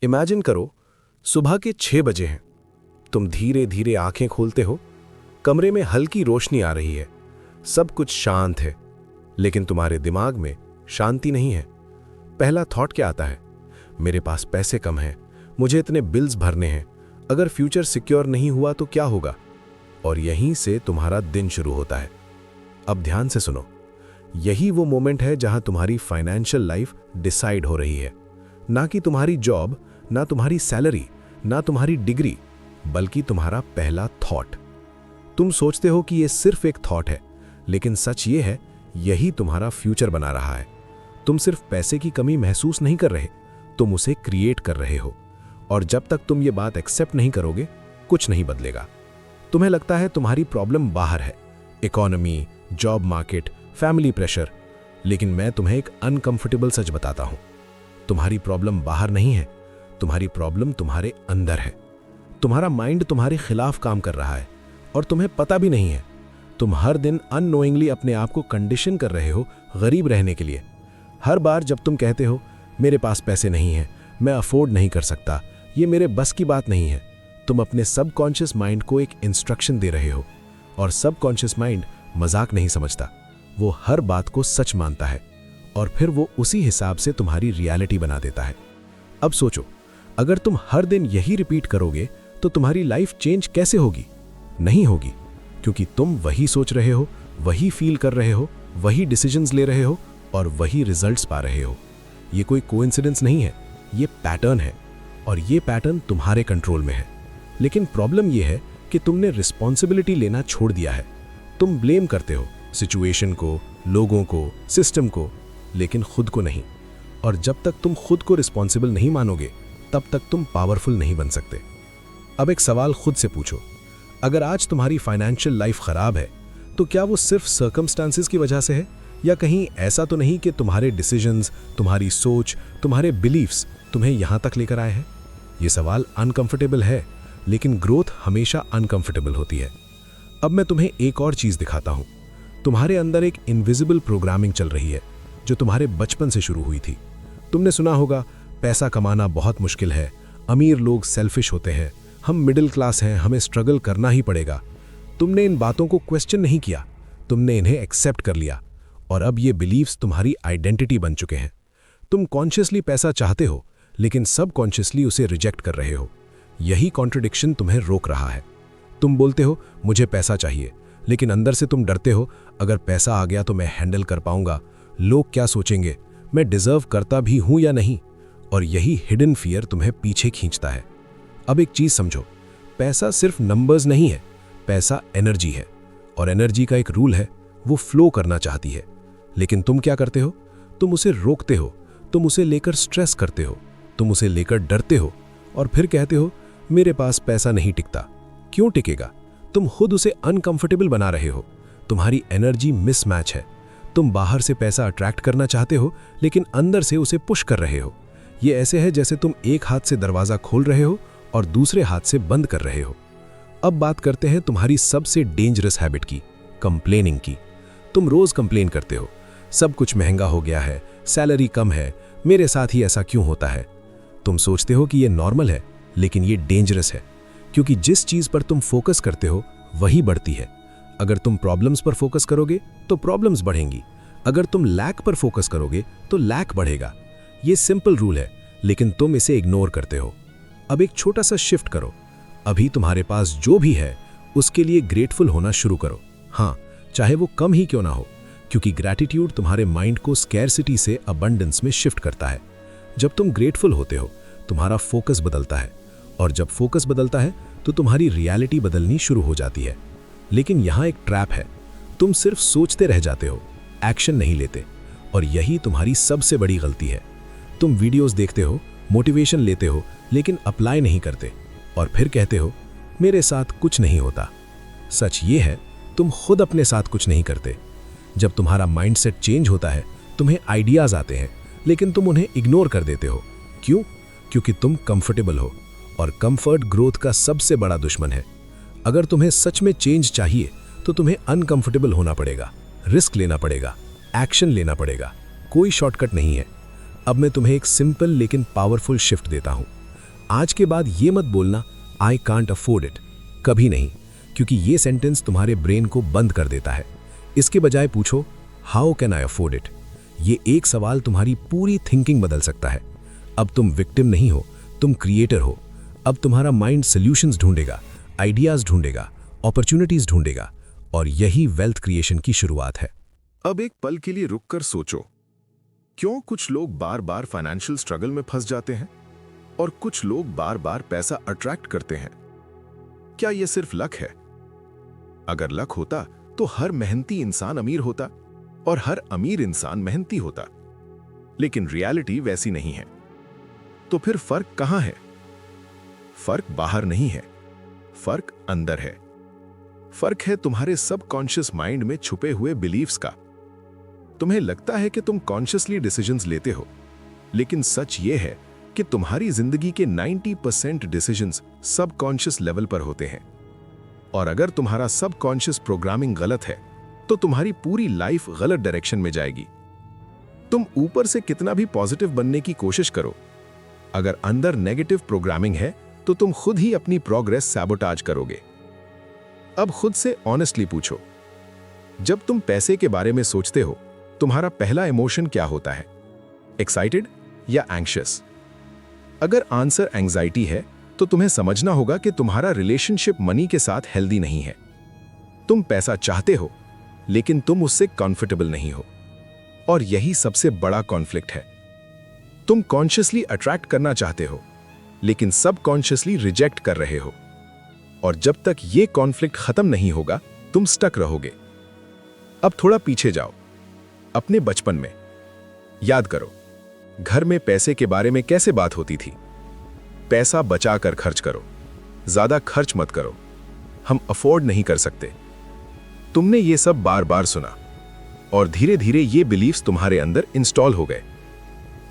Imagine करो, सुबह के 6 बजे हैं। तुम धीरे धीरे आंखें खोलते हो। कमरे में हल्की रोशनी आ रही है। सब कुछ शांत है, लेकिन तुम्हारे दिमाग में शांति नहीं है। पहला थॉट क्या आता है? मेरे पास पैसे कम हैं, मुझे इतने बिल्स भरने हैं, अगर फ्यूचर सिक्योर नहीं हुआ तो क्या होगा? और यहीं से तुम्हारा दिन शुरू होता है। अब ध्यान से सुनो, यही वो मोमेंट है जहां तुम्हारी फाइनेंशियल लाइफ डिसाइड हो रही है। ना कि तुम्हारी जॉब, ना तुम्हारी सैलरी, ना तुम्हारी डिग्री, बल्कि तुम्हारा पहला थॉट। तुम सोचते हो कि ये सिर्फ एक थॉट है, लेकिन सच ये है, यही तुम्हारा फ्यूचर बना रहा है। तुम सिर्फ पैसे की कमी महसूस नहीं कर रहे, तुम उसे क्रिएट कर रहे हो। और जब तक तुम ये बात एक्सेप्ट नहीं करोगे, कुछ नहीं बदलेगा। तुम्हें लगता है तुम्हारी प्रॉब्लम बाहर है, economy, job market, family pressure. लेकिन मैं तुम्हें एक अनकंफर्टेबल सच बताता हूं। तुम्हारी प्रॉब्लम बाहर नहीं है, तुम्हारी प्रॉब्लम तुम्हारे अंदर है। तुम्हारा माइंड तुम्हारे खिलाफ काम कर रहा है और तुम्हें पता भी नहीं है। तुम हर दिन अननोइंगली अपने आप को कंडीशन कर रहे हो गरीब रहने के लिए। हर बार जब तुम कहते हो मेरे पास पैसे नहीं है, मैं अफोर्ड नहीं कर सकता, ये मेरे बस की बात नहीं है, तुम अपने सबकॉन्शियस माइंड को एक इंस्ट्रक्शन दे रहे हो। और सबकॉन्शियस माइंड मजाक नहीं समझता, वो हर बात को सच मानता है और फिर वो उसी हिसाब से तुम्हारी रियलिटी बना देता है। अब सोचो, अगर तुम हर दिन यही रिपीट करोगे तो तुम्हारी लाइफ चेंज कैसे होगी? नहीं होगी, क्योंकि तुम वही सोच रहे हो, वही फील कर रहे हो, वही डिसीजंस ले रहे हो और वही रिजल्ट्स पा रहे हो। ये कोई कोइंसिडेंस नहीं है, ये पैटर्न है और ये पैटर्न तुम्हारे कंट्रोल में है। लेकिन प्रॉब्लम ये है कि तुमने रिस्पॉन्सिबिलिटी लेना छोड़ दिया है। तुम ब्लेम करते हो सिचुएशन को, लोगों को, सिस्टम को, लेकिन खुद को नहीं। और जब तक तुम खुद को रिस्पॉन्सिबल नहीं मानोगे, तब तक तुम पावरफुल नहीं बन सकते। अब एक सवाल खुद से पूछो, अगर आज तुम्हारी फाइनेंशियल लाइफ खराब है, तो क्या वो सिर्फ सर्कमस्टांसेस की वजह से है, या कहीं ऐसा तो नहीं कि तुम्हारे डिसीजंस, तुम्हारी सोच, तुम्हारे बिलीफ्स तुम्हें यहां तक लेकर आए हैं? ये सवाल अनकंफर्टेबल है, लेकिन ग्रोथ हमेशा अनकंफर्टेबल होती है। अब मैं तुम्हें एक और चीज दिखाता हूं। तुम्हारे अंदर एक इनविजिबल प्रोग्रामिंग चल रही है, जो तुम्हारे बचपन से शुरू हुई थी। तुमने सुना होगा, पैसा कमाना बहुत मुश्किल है, अमीर लोग सेल्फिश होते हैं, हम मिडिल क्लास हैं, हमें स्ट्रगल करना ही पड़ेगा। तुमने इन बातों को क्वेश्चन नहीं किया, तुमने इन्हें एक्सेप्ट कर लिया और अब ये बिलीव्स तुम्हारी आइडेंटिटी बन चुके हैं। तुम कॉन्शियसली पैसा चाहते हो, लेकिन सबकॉन्शियसली उसे रिजेक्ट कर रहे हो। यही कॉन्ट्रडिक्शन तुम्हें रोक रहा है। तुम बोलते हो मुझे पैसा चाहिए, लेकिन अंदर से तुम डरते हो, अगर पैसा आ गया तो मैं हैंडल कर पाऊंगा, लोग क्या सोचेंगे, मैं डिजर्व करता भी हूं या नहीं। और यही हिडन फियर तुम्हें पीछे खींचता है। अब एक चीज समझो, पैसा सिर्फ नंबर्स नहीं है, पैसा एनर्जी है। और एनर्जी का एक रूल है, वो फ्लो करना चाहती है। लेकिन तुम क्या करते हो? तुम उसे रोकते हो, तुम उसे लेकर स्ट्रेस करते हो, तुम उसे लेकर डरते हो और फिर कहते हो मेरे पास पैसा नहीं टिकता। क्यों टिकेगा? तुम खुद उसे अनकंफर्टेबल बना रहे हो। तुम्हारी एनर्जी मिसमैच है। तुम बाहर से पैसा अट्रैक्ट करना चाहते हो, लेकिन अंदर से उसे पुश कर रहे हो। ये ऐसे है जैसे तुम एक हाथ से दरवाजा खोल रहे हो और दूसरे हाथ से बंद कर रहे हो। अब बात करते हैं तुम्हारी सबसे डेंजरस हैबिट की, कंप्लेनिंग की। तुम रोज कंप्लेन करते हो, सब कुछ महंगा हो गया है, सैलरी कम है, मेरे साथ ही ऐसा क्यों होता है। तुम सोचते हो कि ये नॉर्मल है, लेकिन ये डेंजरस है, क्योंकि जिस चीज पर तुम फोकस करते हो वही बढ़ती है। अगर तुम प्रॉब्लम्स पर फोकस करोगे तो प्रॉब्लम्स बढ़ेंगी, अगर तुम लैक पर फोकस करोगे तो लैक बढ़ेगा। ये सिंपल रूल है, लेकिन तुम इसे इग्नोर करते हो। अब एक छोटा सा शिफ्ट करो। अभी तुम्हारे पास जो भी है उसके लिए ग्रेटफुल होना शुरू करो। हाँ, चाहे वो कम ही क्यों ना हो, क्योंकि ग्रैटिट्यूड तुम्हारे माइंड को स्कैरसिटी से अबंडेंस में शिफ्ट करता है। जब तुम ग्रेटफुल होते हो, तुम्हारा फोकस बदलता है, और जब फोकस बदलता है तो तुम्हारी रियलिटी बदलनी शुरू हो जाती है। लेकिन यहाँ एक ट्रैप है, तुम सिर्फ सोचते रह जाते हो, एक्शन नहीं लेते। और यही तुम्हारी सबसे बड़ी गलती है। तुम वीडियोस देखते हो, मोटिवेशन लेते हो, लेकिन अप्लाई नहीं करते और फिर कहते हो मेरे साथ कुछ नहीं होता। सच ये है, तुम खुद अपने साथ कुछ नहीं करते। जब तुम्हारा माइंडसेट चेंज होता है, तुम्हें आइडियाज आते हैं, लेकिन तुम उन्हें इग्नोर कर देते हो। क्यों? क्योंकि तुम कंफर्टेबल हो, और कंफर्ट ग्रोथ का सबसे बड़ा दुश्मन है। अगर तुम्हें सच में चेंज चाहिए तो तुम्हें अनकंफर्टेबल होना पड़ेगा, रिस्क लेना पड़ेगा, एक्शन लेना पड़ेगा। कोई शॉर्टकट नहीं है। अब मैं तुम्हें एक सिंपल लेकिन पावरफुल शिफ्ट देता हूं। आज के बाद ये मत बोलना आई कांट अफोर्ड इट, कभी नहीं, क्योंकि ये सेंटेंस तुम्हारे ब्रेन को बंद कर देता है। इसके बजाय पूछो how can I afford it. ये एक सवाल तुम्हारी पूरी थिंकिंग बदल सकता है। अब तुम विक्टिम नहीं हो, तुम क्रिएटर हो। अब तुम्हारा माइंड सॉल्यूशंस ढूंढेगा, आइडियाज ढूंढेगा, अपॉर्चुनिटीज ढूंढेगा, और यही वेल्थ क्रिएशन की शुरुआत है। अब एक पल के लिए रुककर सोचो, क्यों कुछ लोग बार बार फाइनेंशियल स्ट्रगल में फंस जाते हैं और कुछ लोग बार बार पैसा अट्रैक्ट करते हैं? क्या यह सिर्फ लक है? अगर लक होता तो हर मेहनती इंसान अमीर होता और हर अमीर इंसान मेहनती होता, लेकिन रियलिटी वैसी नहीं है। तो फिर फर्क कहां है? फर्क बाहर नहीं है, फर्क अंदर है। फर्क है तुम्हारे सबकॉन्शियस माइंड में छुपे हुए बिलीफ्स का। तुम्हें लगता है कि तुम कॉन्शियसली डिसीजंस लेते हो, लेकिन सच ये है कि तुम्हारी जिंदगी के 90% डिसीजंस सबकॉन्शियस लेवल पर होते हैं। और अगर तुम्हारा सबकॉन्शियस प्रोग्रामिंग गलत है तो तुम्हारी पूरी लाइफ गलत डायरेक्शन में जाएगी। तुम ऊपर से कितना भी पॉजिटिव बनने की कोशिश करो, अगर अंदर नेगेटिव प्रोग्रामिंग है तो तुम खुद ही अपनी प्रोग्रेस सैबोटाज करोगे। अब खुद से ऑनेस्टली पूछो, जब तुम पैसे के बारे में सोचते हो तुम्हारा पहला इमोशन क्या होता है? एक्साइटेड या एंग्शियस? अगर आंसर एंग्जाइटी है तो तुम्हें समझना होगा कि तुम्हारा रिलेशनशिप मनी के साथ हेल्दी नहीं है। तुम पैसा चाहते हो लेकिन तुम उससे कंफर्टेबल नहीं हो, और यही सबसे बड़ा कॉन्फ्लिक्ट है। तुम कॉन्शियसली अट्रैक्ट करना चाहते हो लेकिन सबकॉन्शियसली रिजेक्ट कर रहे हो, और जब तक ये कॉन्फ्लिक्ट खत्म नहीं होगा तुम स्टक रहोगे। अब थोड़ा पीछे जाओ, अपने बचपन में याद करो, घर में पैसे के बारे में कैसे बात होती थी? पैसा बचा कर खर्च करो, ज्यादा खर्च मत करो, हम अफोर्ड नहीं कर सकते। तुमने ये सब बार बार सुना और धीरे धीरे ये बिलीफ्स तुम्हारे अंदर इंस्टॉल हो गए।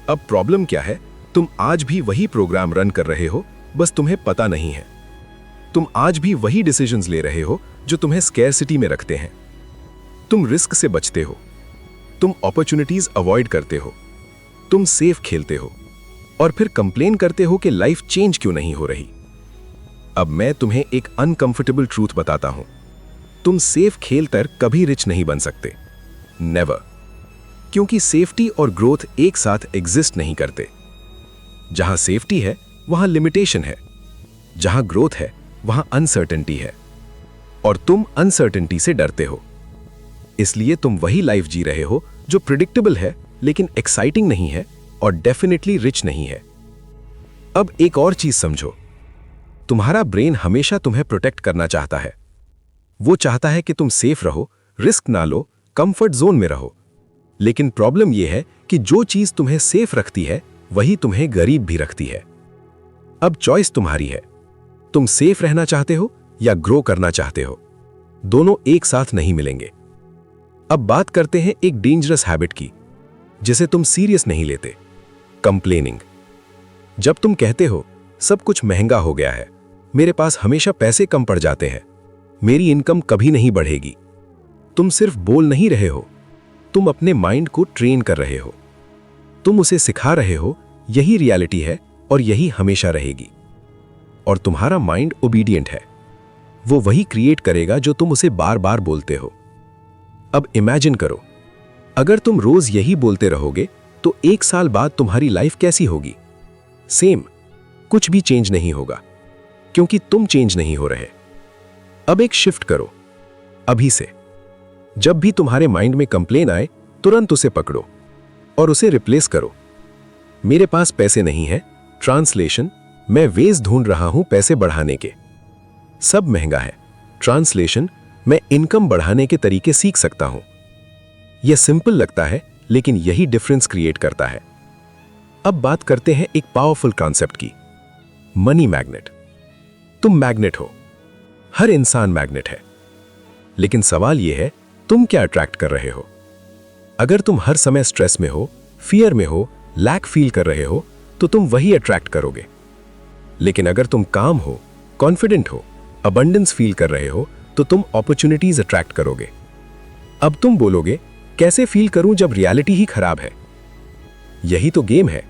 अब प्रॉब्लम क्या है? तुम आज भी वही प्रोग्राम रन कर रहे हो, बस तुम्हें पता नहीं है। तुम आज भी वही डिसीजंस ले रहे हो जो तुम्हें स्कैरसिटी में रखते हैं। तुम रिस्क से बचते हो, तुम अपॉर्चुनिटीज अवॉइड करते हो, तुम सेफ खेलते हो और फिर कंप्लेन करते हो कि लाइफ चेंज क्यों नहीं हो रही। अब मैं तुम्हें एक अनकंफर्टेबल ट्रूथ बताता हूं, तुम सेफ खेलकर कभी रिच नहीं बन सकते, नेवर। क्योंकि सेफ्टी और ग्रोथ एक साथ एग्जिस्ट नहीं करते। जहां सेफ्टी है वहां लिमिटेशन है, जहां ग्रोथ है वहां अनसर्टेनिटी है, और तुम अनसर्टेनिटी से डरते हो। इसलिए तुम वही लाइफ जी रहे हो जो प्रिडिक्टेबल है लेकिन एक्साइटिंग नहीं है और डेफिनेटली रिच नहीं है। अब एक और चीज समझो, तुम्हारा ब्रेन हमेशा तुम्हें प्रोटेक्ट करना चाहता है। वो चाहता है कि तुम सेफ रहो, रिस्क ना लो, कंफर्ट जोन में रहो। लेकिन प्रॉब्लम यह है कि जो चीज तुम्हें सेफ रखती है वही तुम्हें गरीब भी रखती है। अब चॉइस तुम्हारी है, तुम सेफ रहना चाहते हो या ग्रो करना चाहते हो। दोनों एक साथ नहीं मिलेंगे। अब बात करते हैं एक डेंजरस हैबिट की जिसे तुम सीरियस नहीं लेते, कंप्लेनिंग। जब तुम कहते हो सब कुछ महंगा हो गया है, मेरे पास हमेशा पैसे कम पड़ जाते हैं, मेरी इनकम कभी नहीं बढ़ेगी, तुम सिर्फ बोल नहीं रहे हो, तुम अपने माइंड को ट्रेन कर रहे हो। तुम उसे सिखा रहे हो यही रियलिटी है और यही हमेशा रहेगी। और तुम्हारा माइंड ओबीडिएंट है, वो वही क्रिएट करेगा जो तुम उसे बार बार बोलते हो। अब इमेजिन करो, अगर तुम रोज यही बोलते रहोगे तो 1 साल बाद तुम्हारी लाइफ कैसी होगी? सेम, कुछ भी चेंज नहीं होगा, क्योंकि तुम चेंज नहीं हो रहे। अब एक शिफ्ट करो अभी से। जब भी तुम्हारे माइंड में कंप्लेन आए तुरंत उसे पकड़ो और उसे रिप्लेस करो। मेरे पास पैसे नहीं है, ट्रांसलेशन, मैं वेज ढूंढ रहा हूं पैसे बढ़ाने के। सब महंगा है, ट्रांसलेशन, मैं इनकम बढ़ाने के तरीके सीख सकता हूं। यह सिंपल लगता है लेकिन यही डिफरेंस क्रिएट करता है। अब बात करते हैं एक पावरफुल कॉन्सेप्ट की, मनी मैग्नेट। तुम मैग्नेट हो, हर इंसान मैग्नेट है, लेकिन सवाल यह है तुम क्या अट्रैक्ट कर रहे हो। अगर तुम हर समय स्ट्रेस में हो, फियर में हो, लैक फील कर रहे हो तो तुम वही अट्रैक्ट करोगे। लेकिन अगर तुम काम हो, कॉन्फिडेंट हो, अबंडेंस फील कर रहे हो तो तुम अपॉर्चुनिटीज अट्रैक्ट करोगे। अब तुम बोलोगे कैसे फील करूं जब रियलिटी ही खराब है? यही तो गेम है।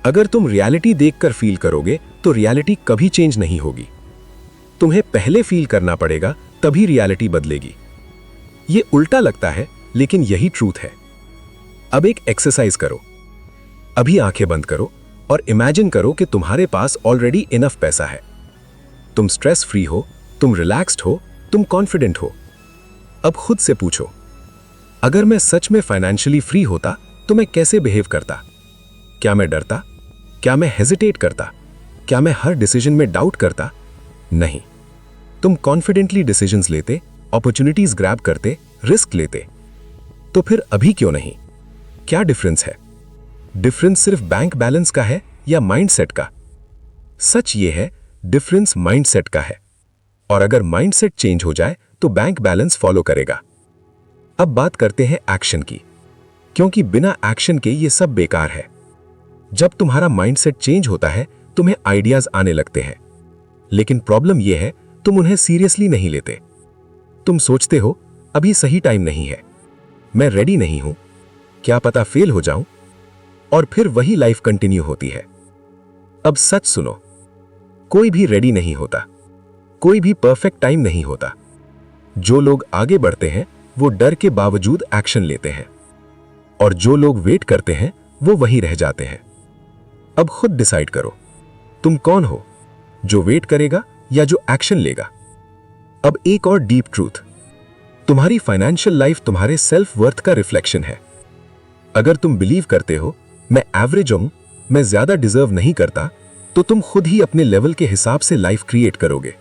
अगर तुम रियलिटी देखकर फील करोगे तो रियलिटी कभी चेंज नहीं होगी। तुम्हें पहले फील करना पड़ेगा, तभी रियलिटी बदलेगी। ये उल्टा लगता है, लेकिन यही ट्रूथ है। अब एक एक्सरसाइज करो। अभी आंखें बंद करो और इमेजिन करो कि तुम्हारे पास ऑलरेडी इनफ पैसा है। तुम स्ट्रेस फ्री हो, तुम रिलैक्स्ड हो, तुम कॉन्फिडेंट हो। अब खुद से पूछो, अगर मैं सच में फाइनेंशियली फ्री होता तो मैं कैसे बिहेव करता? क्या मैं डरता? क्या मैं हेजिटेट करता? क्या मैं हर डिसीजन में डाउट करता? नहीं, तुम कॉन्फिडेंटली डिसीजंस लेते, अपॉर्चुनिटीज ग्रैब करते, रिस्क लेते। तो फिर अभी क्यों नहीं? क्या डिफरेंस है? डिफरेंस सिर्फ बैंक बैलेंस का है या माइंडसेट का? सच ये है, डिफरेंस माइंडसेट का है। और अगर माइंडसेट चेंज हो जाए तो बैंक बैलेंस फॉलो करेगा। अब बात करते हैं एक्शन की, क्योंकि बिना एक्शन के ये सब बेकार है। जब तुम्हारा माइंडसेट चेंज होता है, तुम्हें आइडियाज आने लगते हैं, लेकिन प्रॉब्लम यह है तुम उन्हें सीरियसली नहीं लेते। तुम सोचते हो अभी सही टाइम नहीं है, मैं रेडी नहीं हूं, क्या पता फेल हो जाऊं, और फिर वही लाइफ कंटिन्यू होती है। अब सच सुनो, कोई भी रेडी नहीं होता, कोई भी परफेक्ट टाइम नहीं होता। जो लोग आगे बढ़ते हैं वो डर के बावजूद एक्शन लेते हैं, और जो लोग वेट करते हैं वो वहीं रह जाते हैं। अब खुद डिसाइड करो, तुम कौन हो, जो वेट करेगा या जो एक्शन लेगा। अब एक और डीप ट्रूथ, तुम्हारी फाइनेंशियल लाइफ तुम्हारे सेल्फ वर्थ का रिफ्लेक्शन है। अगर तुम बिलीव करते हो मैं एवरेज हूं, मैं ज्यादा डिजर्व नहीं करता, तो तुम खुद ही अपने लेवल के हिसाब से लाइफ क्रिएट करोगे।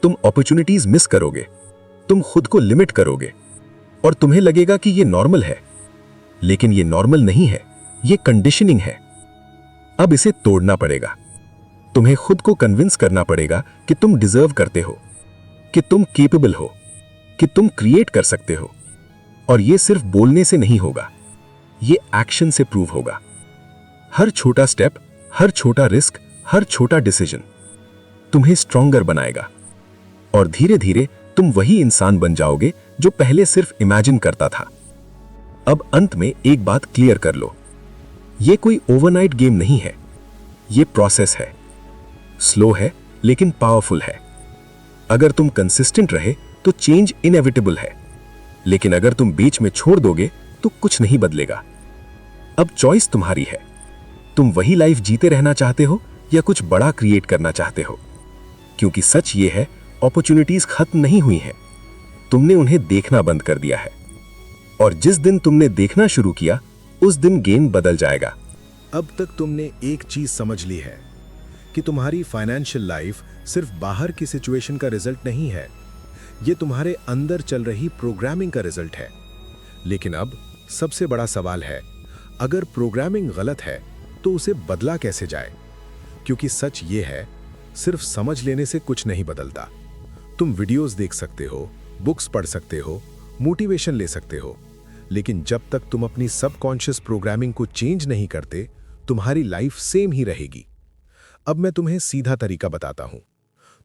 तुम अपॉर्चुनिटीज मिस करोगे, तुम खुद को लिमिट करोगे, और तुम्हें लगेगा कि ये नॉर्मल है। लेकिन ये नॉर्मल नहीं है, ये कंडीशनिंग है। अब इसे तोड़ना पड़ेगा। तुम्हें खुद को कन्विंस करना पड़ेगा कि तुम डिजर्व करते हो, कि तुम केपेबल हो, कि तुम क्रिएट कर सकते हो। और ये सिर्फ बोलने से नहीं होगा, ये एक्शन से प्रूव होगा। हर छोटा स्टेप, हर छोटा रिस्क, हर छोटा डिसीजन तुम्हें स्ट्रॉन्गर बनाएगा, और धीरे धीरे तुम वही इंसान बन जाओगे जो पहले सिर्फ इमेजिन करता था। अब अंत में एक बात क्लियर कर लो, ये कोई ओवरनाइट गेम नहीं है, ये प्रोसेस है। स्लो है लेकिन पावरफुल है। अगर तुम कंसिस्टेंट रहे तो चेंज इनएविटेबल है, लेकिन अगर तुम बीच में छोड़ दोगे तो कुछ नहीं बदलेगा। अब चॉइस तुम्हारी है, तुम वही लाइफ जीते रहना चाहते हो या कुछ बड़ा क्रिएट करना चाहते हो। क्योंकि सच ये है, अपॉर्चुनिटीज खत्म नहीं हुई हैं, तुमने उन्हें देखना बंद कर दिया है। और जिस दिन तुमने देखना शुरू किया, उस दिन गेम बदल जाएगा। अब तक तुमने एक चीज समझ ली है कि तुम्हारी फाइनेंशियल लाइफ सिर्फ बाहर की सिचुएशन का रिजल्ट नहीं है, ये तुम्हारे अंदर चल रही प्रोग्रामिंग का रिजल्ट है। लेकिन अब सबसे बड़ा सवाल है, अगर प्रोग्रामिंग गलत है तो उसे बदला कैसे जाए? क्योंकि सच ये है, सिर्फ समझ लेने से कुछ नहीं बदलता। तुम वीडियोस देख सकते हो, बुक्स पढ़ सकते हो, मोटिवेशन ले सकते हो, लेकिन जब तक तुम अपनी सबकॉन्शियस प्रोग्रामिंग को चेंज नहीं करते, तुम्हारी लाइफ सेम ही रहेगी। अब मैं तुम्हें सीधा तरीका बताता हूं।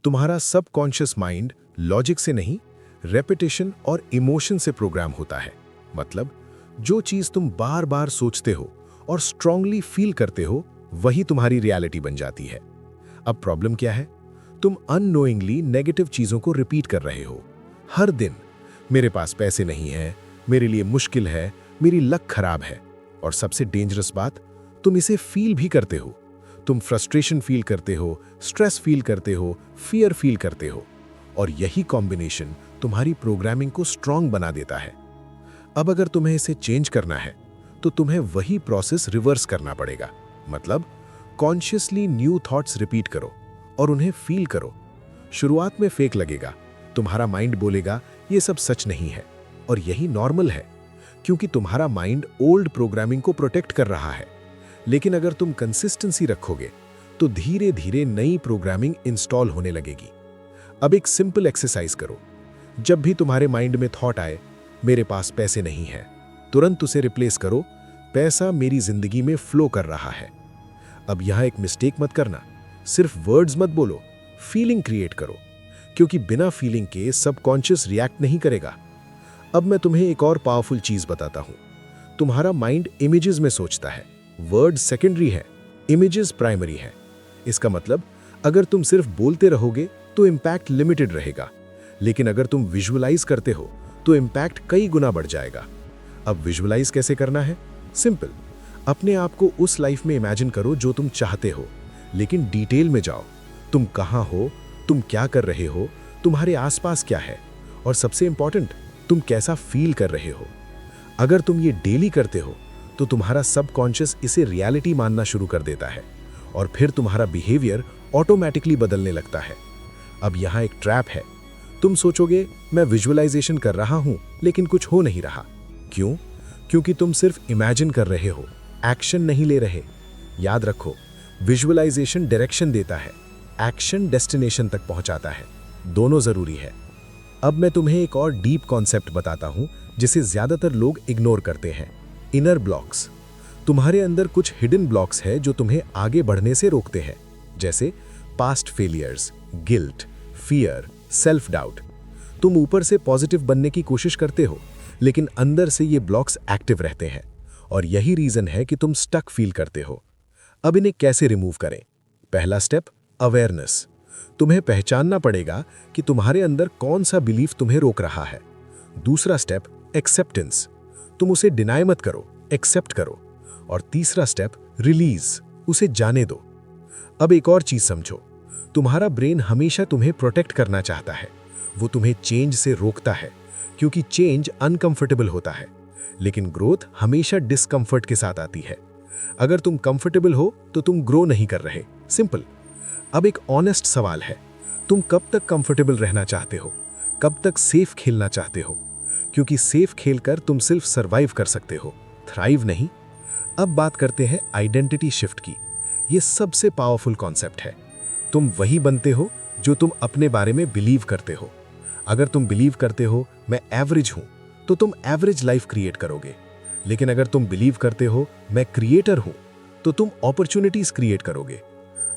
तुम्हारा सबकॉन्शियस माइंड लॉजिक से नहीं, रेपिटेशन और इमोशन से प्रोग्राम होता है। मतलब जो चीज तुम बार बार सोचते हो और स्ट्रांगली फील करते हो, वही तुम्हारी रियलिटी बन जाती है। अब प्रॉब्लम क्या है? तुम अननोइंगली नेगेटिव चीजों को रिपीट कर रहे हो हर दिन। मेरे पास पैसे नहीं है, मेरे लिए मुश्किल है, मेरी लक खराब है। और सबसे डेंजरस बात, तुम इसे फील भी करते हो। तुम फ्रस्ट्रेशन फील करते हो, स्ट्रेस फील करते हो, फियर फील करते हो, और यही कॉम्बिनेशन तुम्हारी प्रोग्रामिंग को स्ट्रांग बना देता है। अब अगर तुम्हें इसे चेंज करना है तो तुम्हें वही प्रोसेस रिवर्स करना पड़ेगा। मतलब कॉन्शियसली न्यू थॉट्स रिपीट करो और उन्हें फील करो। शुरुआत में फेक लगेगा, तुम्हारा माइंड बोलेगा ये सब सच नहीं है, और यही नॉर्मल है, क्योंकि तुम्हारा माइंड ओल्ड प्रोग्रामिंग को प्रोटेक्ट कर रहा है। लेकिन अगर तुम कंसिस्टेंसी रखोगे तो धीरे धीरे नई प्रोग्रामिंग इंस्टॉल होने लगेगी। अब एक सिंपल एक्सरसाइज करो। जब भी तुम्हारे माइंड में थॉट आए मेरे पास पैसे नहीं है, तुरंत उसे रिप्लेस करो, पैसा मेरी जिंदगी में फ्लो कर रहा है। अब यहां एक मिस्टेक मत करना, सिर्फ वर्ड्स मत बोलो, फीलिंग क्रिएट करो, क्योंकि बिना फीलिंग के सबकॉन्शियस रिएक्ट नहीं करेगा। अब मैं तुम्हें एक और पावरफुल चीज बताता हूं। तुम्हारा माइंड इमेजेस में सोचता है, वर्ड सेकेंडरी है, इमेजेस प्राइमरी हैं। इसका मतलब अगर तुम सिर्फ बोलते रहोगे तो इम्पैक्ट लिमिटेड रहेगा, लेकिन अगर तुम विजुअलाइज करते हो तो इम्पैक्ट कई गुना बढ़ जाएगा। अब विजुअलाइज कैसे करना है? सिंपल, अपने आप को उस लाइफ में इमेजिन करो जो तुम चाहते हो, लेकिन डिटेल में जाओ। तुम कहाँ हो, तुम क्या कर रहे हो, तुम्हारे आसपास क्या है, और सबसे इंपॉर्टेंट, तुम कैसा फील कर रहे हो। अगर तुम ये डेली करते हो तो तुम्हारा सबकॉन्शियस इसे रियलिटी मानना शुरू कर देता है और फिर तुम्हारा बिहेवियर ऑटोमेटिकली बदलने लगता है। अब यहाँ एक ट्रैप है। तुम सोचोगे मैं विजुअलाइजेशन कर रहा हूँ लेकिन कुछ हो नहीं रहा। क्यों? क्योंकि तुम सिर्फ इमेजिन कर रहे हो, एक्शन नहीं ले रहे। याद रखो, विजुअलाइजेशन डायरेक्शन देता है, एक्शन डेस्टिनेशन तक पहुंचाता है। दोनों जरूरी है। अब मैं तुम्हें एक और डीप कॉन्सेप्ट बताता हूं जिसे ज्यादातर लोग इग्नोर करते हैं, इनर ब्लॉक्स। तुम्हारे अंदर कुछ हिडन ब्लॉक्स है जो तुम्हें आगे बढ़ने से रोकते हैं, जैसे past failures, guilt, fear, self doubt. तुम ऊपर से पॉजिटिव बनने की कोशिश करते हो, लेकिन अंदर से ये ब्लॉक्स एक्टिव रहते हैं, और यही रीजन है कि तुम स्टक फील करते हो। अब इन्हें कैसे रिमूव करें? पहला स्टेप, अवेयरनेस। तुम्हें पहचानना पड़ेगा कि तुम्हारे अंदर कौन सा बिलीफ तुम्हें रोक रहा है। दूसरा स्टेप, एक्सेप्टेंस। तुम उसे डिनाई मत करो, एक्सेप्ट करो। और तीसरा स्टेप, रिलीज, उसे जाने दो। अब एक और चीज समझो, तुम्हारा ब्रेन हमेशा तुम्हें प्रोटेक्ट करना चाहता है। वो तुम्हें चेंज से रोकता है, क्योंकि चेंज अनकंफर्टेबल होता है, लेकिन ग्रोथ हमेशा डिस्कंफर्ट के साथ आती है। अगर तुम कंफर्टेबल हो तो तुम ग्रो नहीं कर रहे, सिंपल। अब एक ऑनेस्ट सवाल है, तुम कब तक कंफर्टेबल रहना चाहते हो? कब तक सेफ खेलना चाहते हो? क्योंकि सेफ खेलकर तुम सिर्फ सरवाइव कर सकते हो, थ्राइव नहीं। अब बात करते हैं आइडेंटिटी शिफ्ट की। ये सबसे पावरफुल कॉन्सेप्ट है। तुम वही बनते हो जो तुम अपने बारे में बिलीव करते हो। अगर तुम बिलीव करते हो मैं एवरेज हूं, तो तुम एवरेज लाइफ क्रिएट करोगे। लेकिन अगर तुम बिलीव करते हो मैं क्रिएटर हूं, तो तुम अपॉर्चुनिटीज क्रिएट करोगे।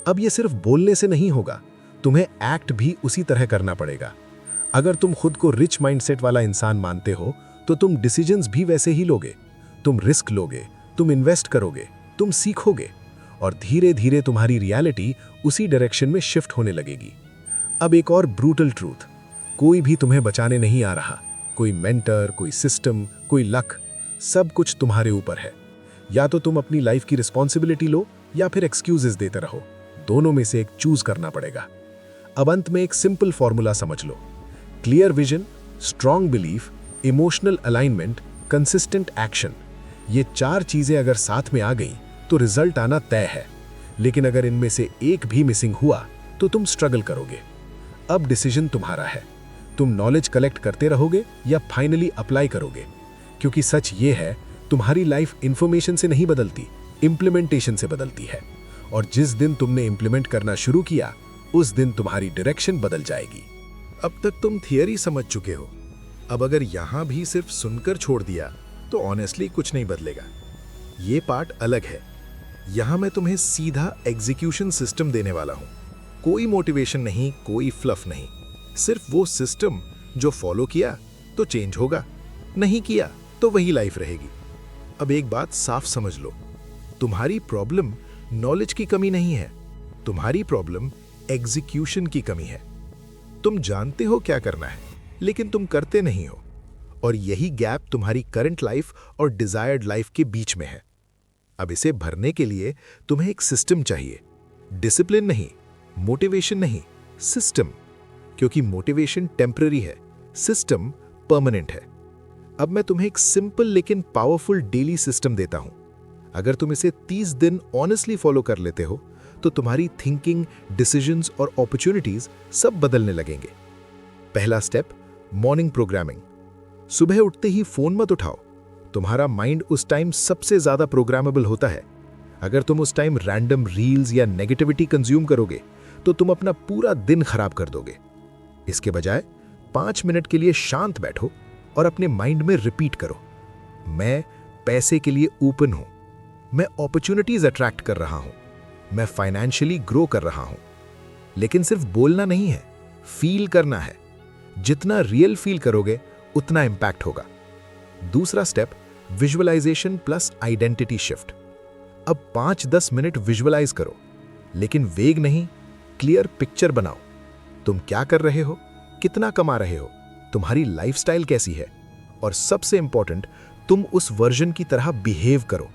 अब ये सिर्फ बोलने से नहीं होगा, तुम्हें एक्ट भी उसी तरह करना पड़ेगा। अगर तुम खुद को रिच माइंडसेट वाला इंसान मानते हो, तो तुम डिसीजंस भी वैसे ही लोगे। तुम रिस्क लोगे, तुम इन्वेस्ट करोगे, तुम सीखोगे, और धीरे धीरे तुम्हारी रियलिटी उसी डायरेक्शन में शिफ्ट होने लगेगी। अब एक और ब्रूटल ट्रूथ, कोई भी तुम्हें बचाने नहीं आ रहा। कोई मेंटर, कोई सिस्टम, कोई लक, सब कुछ तुम्हारे ऊपर है। या तो तुम अपनी लाइफ की रिस्पॉन्सिबिलिटी लो या फिर एक्सक्यूजेस देते रहो। दोनों में से एक चूज करना पड़ेगा। अब अंत में एक सिंपल फॉर्मूला समझ लो, clear vision, strong belief, emotional alignment, consistent action. ये 4 चीजें अगर साथ में आ गई तो रिजल्ट आना तय है। लेकिन अगर इनमें से एक भी मिसिंग हुआ तो तुम स्ट्रगल करोगे। अब डिसीजन तुम्हारा है, तुम नॉलेज कलेक्ट करते रहोगे या फाइनली अप्लाई करोगे। क्योंकि सच ये है, तुम्हारी लाइफ इंफॉर्मेशन से नहीं बदलती, इंप्लीमेंटेशन से बदलती है। और जिस दिन तुमने इंप्लीमेंट करना शुरू किया, उस दिन तुम्हारी डायरेक्शन बदल जाएगी। अब तक तुम थियरी समझ चुके हो। अब अगर यहां भी सिर्फ सुनकर छोड़ दिया तो ऑनेस्टली कुछ नहीं बदलेगा। ये पार्ट अलग है। यहां मैं तुम्हें सीधा एग्जीक्यूशन सिस्टम देने वाला हूं। कोई मोटिवेशन नहीं, कोई फ्लफ नहीं, सिर्फ वो सिस्टम जो फॉलो किया तो चेंज होगा, नहीं किया तो वही लाइफ रहेगी। अब एक बात साफ समझ लो, तुम्हारी प्रॉब्लम नॉलेज की कमी नहीं है, तुम्हारी प्रॉब्लम एग्जीक्यूशन की कमी है। तुम जानते हो क्या करना है, लेकिन तुम करते नहीं हो, और यही गैप तुम्हारी करंट लाइफ और डिजायर्ड लाइफ के बीच में है। अब इसे भरने के लिए तुम्हें एक सिस्टम चाहिए, डिसिप्लिन नहीं, मोटिवेशन नहीं, सिस्टम। क्योंकि मोटिवेशन टेम्पररी है, सिस्टम परमानेंट है। अब मैं तुम्हें एक सिंपल लेकिन पावरफुल डेली सिस्टम देता हूं। अगर तुम इसे 30 दिन ऑनेस्टली फॉलो कर लेते हो तो तुम्हारी थिंकिंग, डिसीजंस और अपॉर्चुनिटीज सब बदलने लगेंगे। पहला स्टेप, मॉर्निंग प्रोग्रामिंग। सुबह उठते ही फोन मत उठाओ। तुम्हारा माइंड उस टाइम सबसे ज्यादा प्रोग्रामेबल होता है। अगर तुम उस टाइम रैंडम रील्स या नेगेटिविटी कंज्यूम करोगे तो तुम अपना पूरा दिन खराब कर दोगे। इसके बजाय 5 मिनट के लिए शांत बैठो और अपने माइंड में रिपीट करो, मैं पैसे के लिए ओपन हूं, मैं अपॉर्चुनिटीज अट्रैक्ट कर रहा हूं, मैं फाइनेंशियली ग्रो कर रहा हूं। लेकिन सिर्फ बोलना नहीं है, फील करना है। जितना रियल फील करोगे उतना इंपैक्ट होगा। दूसरा step, visualization plus identity shift. अब 5-10 मिनट विजुअलाइज करो, लेकिन वेग नहीं, क्लियर पिक्चर बनाओ। तुम क्या कर रहे हो, कितना कमा रहे हो, तुम्हारी लाइफस्टाइल कैसी है, और सबसे इंपॉर्टेंट, तुम उस वर्जन की तरह बिहेव करो।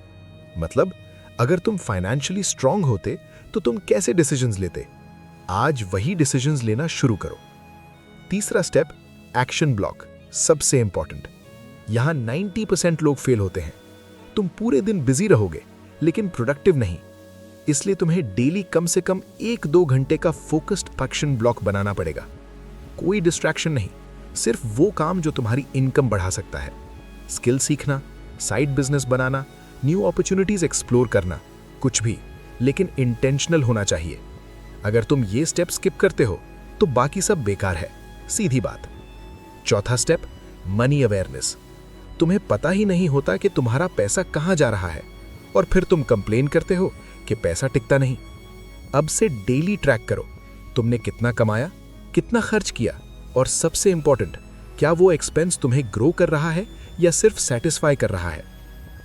मतलब अगर तुम फाइनेंशियली स्ट्रांग होते तो तुम कैसे डिसीजंस लेते, आज वही डिसीजंस लेना शुरू करो। तीसरा स्टेप, एक्शन ब्लॉक, सबसे इंपॉर्टेंट। यहां 90% लोग फेल होते हैं। तुम पूरे दिन बिजी रहोगे लेकिन प्रोडक्टिव नहीं, इसलिए तुम्हें डेली कम से कम 1-2 घंटे का फोकस्ड एक्शन ब्लॉक बनाना पड़ेगा। कोई डिस्ट्रैक्शन नहीं, सिर्फ वो काम जो तुम्हारी इनकम बढ़ा सकता है। स्किल सीखना, साइड बिजनेस बनाना, न्यू अपॉर्चुनिटीज एक्सप्लोर करना, कुछ भी, लेकिन इंटेंशनल होना चाहिए। अगर तुम ये स्टेप स्किप करते हो तो बाकी सब बेकार है, सीधी बात। चौथा स्टेप, मनी अवेयरनेस। तुम्हें पता ही नहीं होता कि तुम्हारा पैसा कहां जा रहा है और फिर तुम कंप्लेन करते हो कि पैसा टिकता नहीं। अब से डेली ट्रैक करो, तुमने कितना कमाया, कितना खर्च किया, और सबसे इंपॉर्टेंट, क्या वो एक्सपेंस तुम्हें ग्रो कर रहा है या सिर्फ सेटिस्फाई कर रहा है।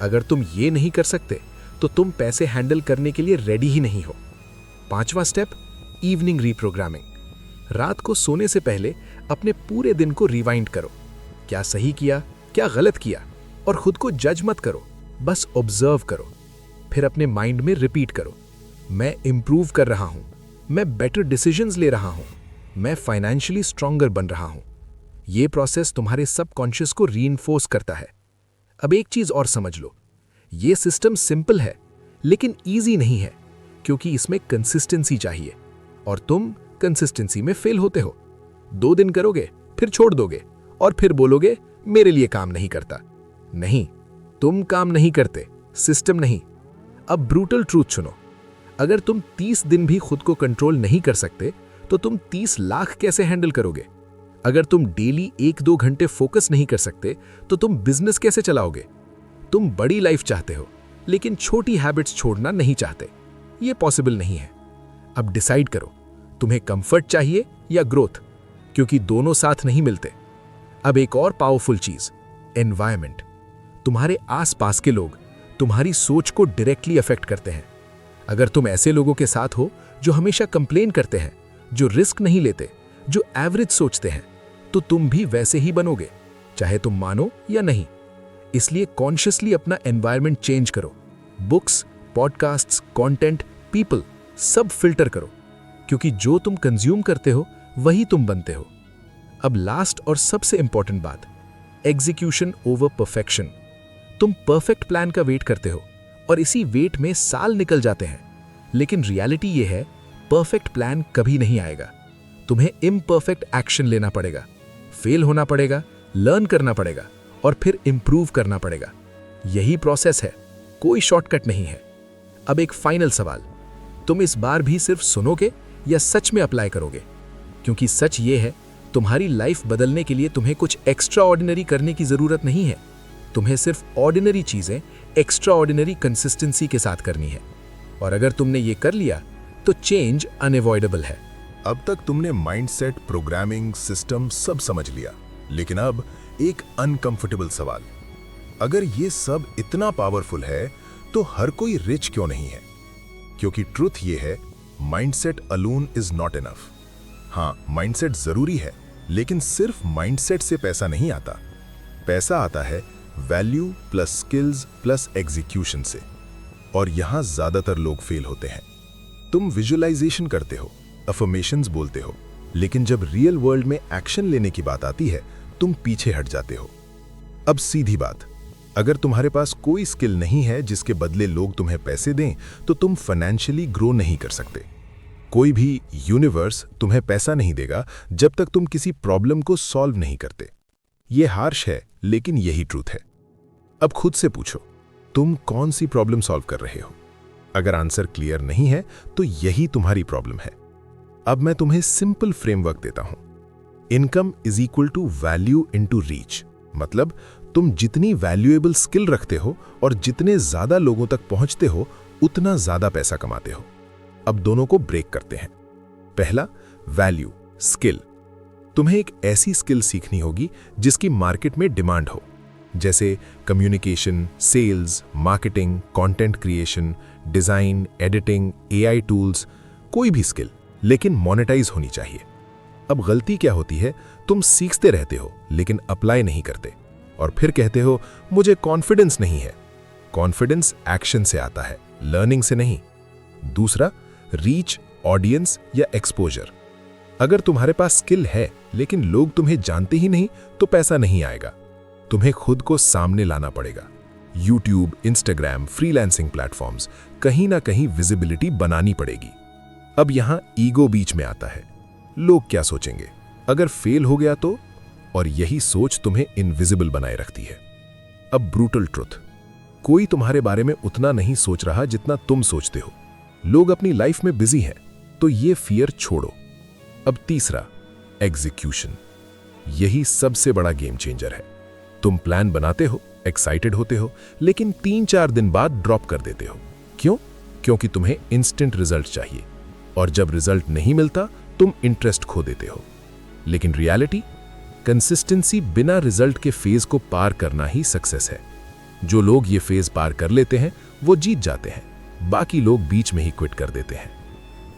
अगर तुम ये नहीं कर सकते तो तुम पैसे हैंडल करने के लिए रेडी ही नहीं हो। पांचवा स्टेप, इवनिंग रीप्रोग्रामिंग। रात को सोने से पहले अपने पूरे दिन को रिवाइंड करो, क्या सही किया, क्या गलत किया, और खुद को जज मत करो, बस ऑब्जर्व करो। फिर अपने माइंड में रिपीट करो, मैं इंप्रूव कर रहा हूं, मैं बेटर डिसीजंस ले रहा हूं, मैं फाइनेंशियली स्ट्रॉन्गर बन रहा हूं। यह प्रोसेस तुम्हारे सबकॉन्शियस को रीइंफोर्स करता है। अब एक चीज और समझ लो, यह सिस्टम सिंपल है लेकिन ईजी नहीं है, क्योंकि इसमें कंसिस्टेंसी चाहिए, और तुम कंसिस्टेंसी में फेल होते हो। 2 दिन करोगे, फिर छोड़ दोगे, और फिर बोलोगे मेरे लिए काम नहीं करता। नहीं, तुम काम नहीं करते, सिस्टम नहीं। अब ब्रूटल ट्रूथ सुनो, अगर तुम 30 दिन भी खुद को कंट्रोल नहीं कर सकते तो तुम 30 लाख कैसे हैंडल करोगे। अगर तुम डेली 1-2 घंटे फोकस नहीं कर सकते तो तुम बिजनेस कैसे चलाओगे। तुम बड़ी लाइफ चाहते हो लेकिन छोटी हैबिट्स छोड़ना नहीं चाहते, यह पॉसिबल नहीं है। अब डिसाइड करो, तुम्हें कंफर्ट चाहिए या ग्रोथ, क्योंकि दोनों साथ नहीं मिलते। अब एक और पावरफुल चीज, एनवायरनमेंट। तुम्हारे आसपास के लोग तुम्हारी सोच को डायरेक्टली अफेक्ट करते हैं। अगर तुम ऐसे लोगों के साथ हो जो हमेशा कंप्लेन करते हैं, जो रिस्क नहीं लेते, जो एवरेज सोचते हैं, तो तुम भी वैसे ही बनोगे, चाहे तुम मानो या नहीं। इसलिए कॉन्शियसली अपना एनवायरनमेंट चेंज करो। बुक्स, पॉडकास्ट्स, कंटेंट, पीपल, सब फिल्टर करो, क्योंकि जो तुम कंज्यूम करते हो वही तुम बनते हो। अब लास्ट और सबसे इंपॉर्टेंट बात, एग्जीक्यूशन ओवर परफेक्शन। तुम परफेक्ट प्लान का वेट करते हो और इसी वेट में साल निकल जाते हैं, लेकिन रियलिटी यह है, परफेक्ट प्लान कभी नहीं आएगा। तुम्हें इम्परफेक्ट एक्शन लेना पड़ेगा, फेल होना पड़ेगा, लर्न करना पड़ेगा, और फिर इंप्रूव करना पड़ेगा। यही प्रोसेस है, कोई शॉर्टकट नहीं है। अब एक फाइनल सवाल, तुम इस बार भी सिर्फ सुनोगे या सच में अप्लाई करोगे? क्योंकि सच ये है, तुम्हारी लाइफ बदलने के लिए तुम्हें कुछ एक्स्ट्रा ऑर्डिनरी करने की जरूरत नहीं है। तुम्हें सिर्फ ऑर्डिनरी चीजें एक्स्ट्रा ऑर्डिनरी कंसिस्टेंसी के साथ करनी है, और अगर तुमने ये कर लिया तो चेंज अनअवॉइडेबल है। अब तक तुमने माइंडसेट, प्रोग्रामिंग, सिस्टम सब समझ लिया, लेकिन अब एक अनकंफर्टेबल सवाल, अगर ये सब इतना पावरफुल है तो हर कोई रिच क्यों नहीं है? क्योंकि ट्रुथ ये है, mindset alone is not enough. हाँ, माइंडसेट जरूरी है, लेकिन सिर्फ माइंडसेट से पैसा नहीं आता। पैसा आता है value plus skills plus execution से, और यहां ज्यादातर लोग फेल होते हैं। तुम विजुअलाइजेशन करते हो, अफर्मेशंस बोलते हो, लेकिन जब रियल वर्ल्ड में एक्शन लेने की बात आती है तुम पीछे हट जाते हो। अब सीधी बात, अगर तुम्हारे पास कोई स्किल नहीं है जिसके बदले लोग तुम्हें पैसे दें तो तुम फाइनेंशियली ग्रो नहीं कर सकते। कोई भी यूनिवर्स तुम्हें पैसा नहीं देगा जब तक तुम किसी प्रॉब्लम को सॉल्व नहीं करते। यह हार्श है, लेकिन यही ट्रूथ है। अब खुद से पूछो, तुम कौन सी प्रॉब्लम सॉल्व कर रहे हो? अगर आंसर क्लियर नहीं है तो यही तुम्हारी प्रॉब्लम है। अब मैं तुम्हें सिंपल फ्रेमवर्क देता हूं। Income is equal to value into reach. मतलब तुम जितनी वैल्यूएबल स्किल रखते हो और जितने ज्यादा लोगों तक पहुंचते हो उतना ज्यादा पैसा कमाते हो। अब दोनों को ब्रेक करते हैं। पहला, वैल्यू, स्किल। तुम्हें एक ऐसी स्किल सीखनी होगी जिसकी मार्केट में डिमांड हो, जैसे communication, sales, marketing, content creation, design, editing, AI tools, कोई भी स्किल, लेकिन मोनेटाइज होनी चाहिए। अब गलती क्या होती है, तुम सीखते रहते हो लेकिन अप्लाई नहीं करते और फिर कहते हो मुझे कॉन्फिडेंस नहीं है। कॉन्फिडेंस एक्शन से आता है, लर्निंग से नहीं। दूसरा, रीच, ऑडियंस या एक्सपोजर। अगर तुम्हारे पास स्किल है लेकिन लोग तुम्हें जानते ही नहीं तो पैसा नहीं आएगा। तुम्हें खुद को सामने लाना पड़ेगा। यूट्यूब, इंस्टाग्राम, फ्रीलांसिंग प्लेटफॉर्म्स, कहीं ना कहीं विजिबिलिटी बनानी पड़ेगी। अब यहां ईगो बीच में आता है। लोग क्या सोचेंगे अगर फेल हो गया तो? और यही सोच तुम्हें इनविजिबल बनाए रखती है। अब ब्रूटल ट्रुथ, कोई तुम्हारे बारे में उतना नहीं सोच रहा जितना तुम सोचते हो। लोग अपनी लाइफ में बिजी हैं, तो ये फियर छोड़ो। अब तीसरा, एग्जीक्यूशन। यही सबसे बड़ा गेम चेंजर है। तुम प्लान बनाते हो, एक्साइटेड होते हो, लेकिन 3-4 दिन बाद ड्रॉप कर देते हो। क्यों? क्योंकि तुम्हें इंस्टेंट रिजल्ट चाहिए, और जब रिजल्ट नहीं मिलता तुम इंटरेस्ट खो देते हो। लेकिन रियलिटी, कंसिस्टेंसी बिना रिजल्ट के फेज को पार करना ही सक्सेस है। जो लोग ये फेज पार कर लेते हैं वो जीत जाते हैं, बाकी लोग बीच में ही क्विट कर देते हैं।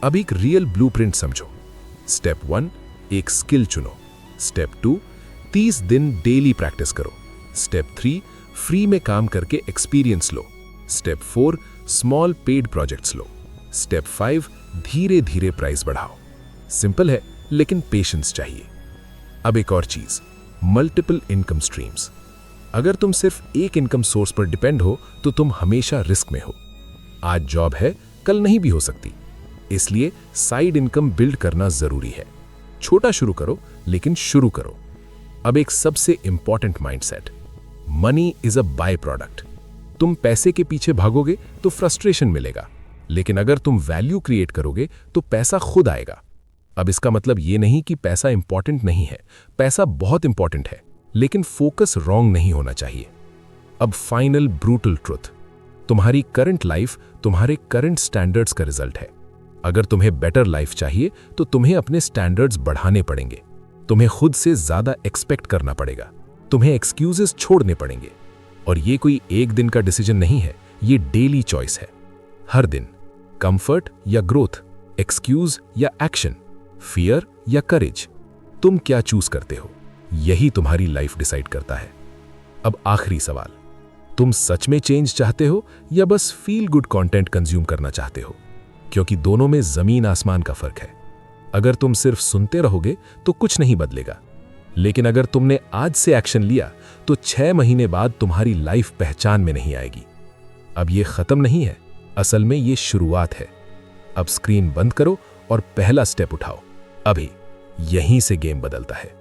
अब एक रियल ब्लूप्रिंट समझो। स्टेप 1, एक स्किल चुनो। स्टेप 2, 30 दिन डेली प्रैक्टिस करो। स्टेप 3, फ्री में काम करके एक्सपीरियंस लो। स्टेप 4, स्मॉल पेड प्रोजेक्ट्स लो। स्टेप 5, धीरे धीरे प्राइस बढ़ाओ। सिंपल है लेकिन पेशेंस चाहिए। अब एक और चीज, मल्टीपल इनकम स्ट्रीम्स। अगर तुम सिर्फ एक इनकम सोर्स पर डिपेंड हो तो तुम हमेशा रिस्क में हो। आज जॉब है, कल नहीं भी हो सकती। इसलिए साइड इनकम बिल्ड करना जरूरी है। छोटा शुरू करो लेकिन शुरू करो। अब एक सबसे important mindset, money is a by product. तुम पैसे के पीछे भागोगे तो फ्रस्ट्रेशन मिलेगा, लेकिन अगर तुम वैल्यू क्रिएट करोगे तो पैसा खुद आएगा। अब इसका मतलब ये नहीं कि पैसा इंपॉर्टेंट नहीं है, पैसा बहुत इंपॉर्टेंट है, लेकिन फोकस रॉन्ग नहीं होना चाहिए। अब फाइनल ब्रूटल ट्रुथ, तुम्हारी करंट लाइफ तुम्हारे करंट स्टैंडर्ड्स का रिजल्ट है। अगर तुम्हें बेटर लाइफ चाहिए तो तुम्हें अपने स्टैंडर्ड्स बढ़ाने पड़ेंगे। तुम्हें खुद से ज्यादा एक्सपेक्ट करना पड़ेगा। तुम्हें एक्सक्यूजेस छोड़ने पड़ेंगे। और ये कोई एक दिन का डिसीजन नहीं है, ये डेली चॉइस है। हर दिन कंफर्ट या ग्रोथ, एक्सक्यूज या एक्शन, फियर या करेज, तुम क्या चूज करते हो, यही तुम्हारी लाइफ डिसाइड करता है। अब आखिरी सवाल, तुम सच में चेंज चाहते हो या बस फील गुड कंटेंट कंज्यूम करना चाहते हो? क्योंकि दोनों में जमीन आसमान का फर्क है। अगर तुम सिर्फ सुनते रहोगे तो कुछ नहीं बदलेगा, लेकिन अगर तुमने आज से एक्शन लिया तो 6 महीने बाद तुम्हारी लाइफ पहचान में नहीं आएगी। अब ये खत्म नहीं है, असल में ये शुरुआत है। अब स्क्रीन बंद करो और पहला स्टेप उठाओ। अभी यहीं से गेम बदलता है।